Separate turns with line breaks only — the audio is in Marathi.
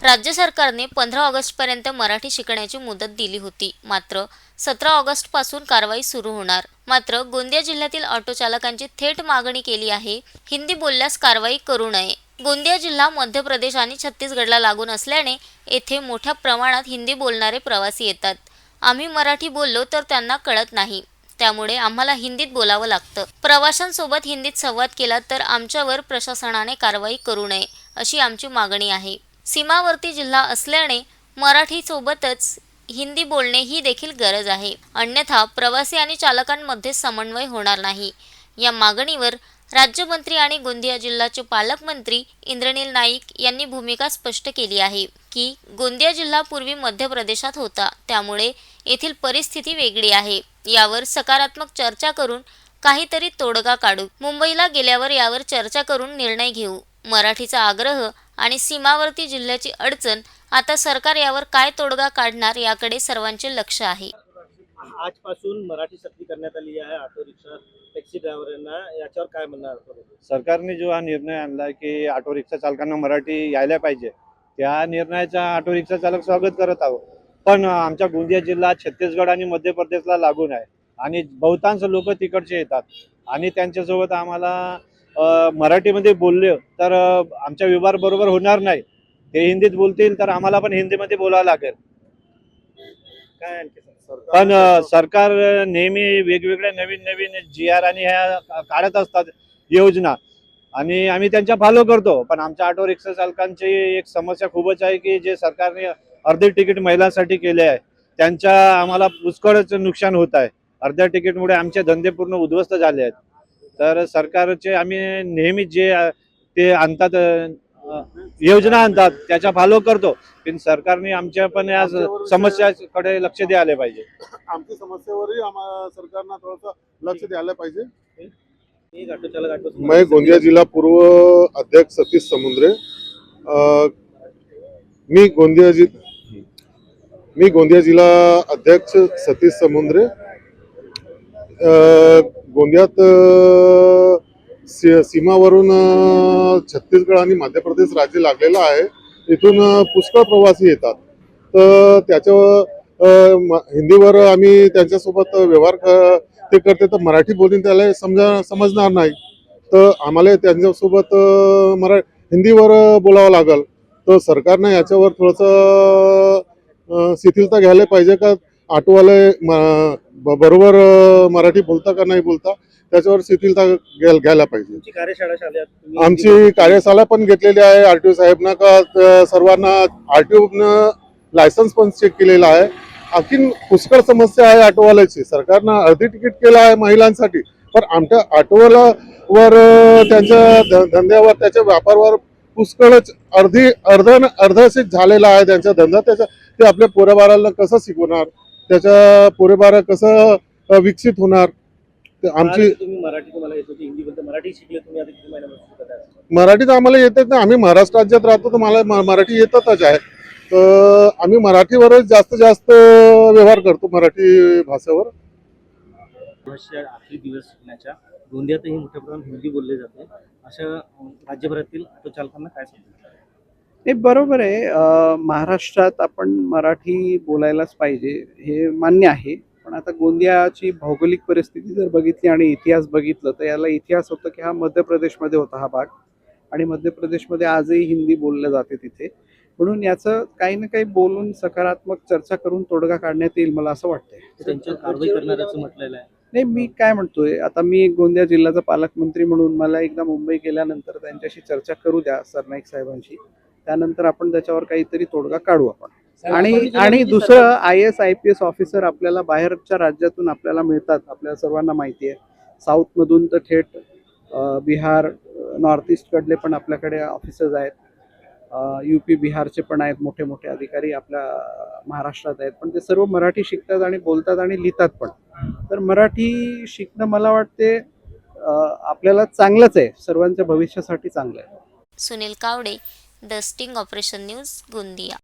राज्य सरकारने 15 ऑगस्टपर्यंत मराठी शिकण्याची मुदत दिली होती. मात्र 17 ऑगस्टपासून कारवाई सुरू होणार. मात्र गोंदिया जिल्ह्यातील ऑटो चालकांची थेट मागणी केली आहे, हिंदी बोलल्यास कारवाई करू नये. गोंदिया जिल्हा मध्य प्रदेश आणि छत्तीसगडला लागून असल्याने येथे मोठ्या प्रमाणात हिंदी बोलणारे प्रवासी येतात. आम्ही मराठी बोललो तर त्यांना कळत नाही. त्यामुळे आम्हाला हिंदीत बोलावं लागतं. प्रवाशांसोबत हिंदीत संवाद केला तर आमच्यावर प्रशासनाने कारवाई करू नये, अशी आमची मागणी आहे. सीमावर्ती जिल्हा असल्याने मराठीसोबतच हिंदी बोलणे ही देखील गरज आहे. अन्यथा प्रवासी आणि चालकांमध्ये समन्वय होणार नाही. या मागणीवर राज्यमंत्री आणि गोंदिया जिल्ह्याचे पालकमंत्री इंद्रनील नाईक यांनी भूमिका स्पष्ट केली आहे की गोंदिया जिल्हा पूर्वी मध्य प्रदेशात होता, त्यामुळे येथील परिस्थिती वेगळी आहे. यावर सकारात्मक चर्चा करून काहीतरी तोडगा काढू. मुंबईला गेल्यावर यावर चर्चा करून निर्णय घेऊ. मराठीचा आग्रह आणि सीमावर्ती जिल्ह्याची अडचण, आता सरकार यावर काय तोडगा काढणार याकडे सर्वांचे लक्ष आहे.
आजपासून मराठी सक्ती करण्यात आली आहे ऑटो रिक्षा टॅक्सी ड्रायव्हरांना, याच्यावर काय म्हणणार?
सरकारने जो हा निर्णय आणला की ऑटो रिक्षा चालकांना मराठी यायला पाहिजे, त्या निर्णयाचा ऑटो रिक्षा चालक स्वागत करत आहोत. पण आमच्या गोंदिया जिल्हा छत्तीसगड आणि मध्य प्रदेशला लागून आहे आणि बहुतांश लोक तिकडचे येतात आणि त्यांच्यासोबत आम्हाला मराठीमध्ये बोलले तर आमच्या व्यवहार बरोबर होणार नाही. ते हिंदीत बोलतील तर आम्हाला पण हिंदीमध्ये बोलावं लागेल.
काय आणखी
पण सरकार नेहमी वेगवेगळ्या नवीन नवीन GR आणि ह्या काढत असतात योजना आणि आम्ही त्यांच्या फॉलो करतो. पण आमच्या ऑटो रिक्षा चालकांची एक समस्या खूपच आहे की जे सरकारने अर्धे तिकीट महिलांसाठी केले आहे, त्यांच्या आम्हाला पुष्कळच नुकसान होत आहे. अर्ध्या तिकीटमुळे आमचे धंदे पूर्ण उद्ध्वस्त झाले आहेत. तर सरकारचे आम्ही नेहमी जे ते आणतात योजना आणतात त्याचा फॉलो करतो. पण सरकारने आमच्या पण या समस्याकडे लक्ष द्यायला पाहिजे.
आमच्या समस्येवरही सरकारनं थोडंसं लक्ष द्यायला पाहिजे. मैं गोंदिया जिला पूर्व अध्यक्ष सतीश समुद्रे. मी गोंदिया जिला अध्यक्ष सतीश समुद्रे. गोंदियात सीमावरून छत्तीसगड आणि मध्य प्रदेश राज्य लागलेलं आहे. इथून पुष्कळ प्रवासी येतात. तर त्याच्यावर हिंदीवर आम्ही त्यांच्यासोबत व्यवहार ते करते तर मराठी बोलून त्याला समजणार नाही. तर आम्हाला त्यांच्यासोबत हिंदीवर बोलावं लागेल. तर सरकारनं याच्यावर थोडंसं शिथिलता घ्यायला पाहिजे का ऑटोवाले बरोबर मराठी बोलता का नाही बोलता, त्याच्यावर शिथिलता घ्यायला पाहिजे. आमची कार्यशाळा पण घेतलेली आहे RTO साहेबना का सर्वांना RTO लायसन्स पण चेक केलेला आहे. आणखीन पुष्कळ समस्या आहे ऑटोवाल्याची. सरकारनं अर्धी तिकीट केलं आहे महिलांसाठी, पण आमच्या ऑटोवाल्यावर त्यांच्या धंद्यावर त्याच्या व्यापारावर पुष्कळच अर्धशीत झालेला आहे त्यांचा धंदा. ते आपल्या पोराबाळाला कसं शिकवणार, त्याच्या पोरेबाळा कसं विकसित होणार. आमची
मराठी तुम्हाला येत होती, हिंदी बोलते, मराठी शिकले तुम्ही आता किती महिन्यापासून?
मराठी तर आम्हाला येतच नाही. आम्ही महाराष्ट्र राज्यात राहतो तर मला मराठी येतच आहे. तर आम्ही मराठीवरच जास्त व्यवहार करतो, मराठी भाषेवर.
आखरी दिवस शिकण्याच्या गोंदियातही मोठ्या प्रमाणात हिंदी बोलले जाते. अशा राज्यभरातील ऑटो चालकांना काय सांगतात?
हे बरोबर आहे. महाराष्ट्रात आपण मराठी बोलायलाच पाहिजे हे मान्य आहे. पण आता गोंदियाची भौगोलिक परिस्थिती जर बघितली आणि इतिहास बघितलं तर याला इतिहास होतं की हा मध्य प्रदेशमध्ये होता हा भाग, आणि मध्य प्रदेशमध्ये आजही हिंदी बोललं जाते तिथे. म्हणून याचं काही ना काही बोलून सकारात्मक चर्चा करून तोडगा काढण्यात येईल, मला असं वाटतंय.
त्यांच्यावर कारवाई करण्याचं म्हटलेलं आहे.
नाही, मी काय म्हणतोय, आता मी एक गोंदिया जिल्ह्याचा पालकमंत्री म्हणून मला एकदा मुंबई गेल्यानंतर त्यांच्याशी चर्चा करू द्या सरनाईक साहेबांशी. त्यानंतर आपण त्याच्यावर काहीतरी तोडगा काढू आपण. आणि दुसरं, IAS IPS ऑफिसर आपल्याला बाहेरच्या राज्यातून आपल्याला मिळतात, आपल्याला सर्वांना माहिती आहे. साऊथमधून तर थेट बिहार, नॉर्थ ईस्टकडले पण आपल्याकडे ऑफिसर्स आहेत. UP बिहारचे पण आहेत मोठे मोठे अधिकारी आपल्या महाराष्ट्रात आहेत. पण ते सर्व मराठी शिकतात आणि बोलतात आणि लिहितात पण. तर मराठी शिकणं मला वाटते आपल्याला चांगलंच आहे, सर्वांच्या भविष्यासाठी चांगलं आहे.
Sunil Kawade, the sting operation news, Gondia.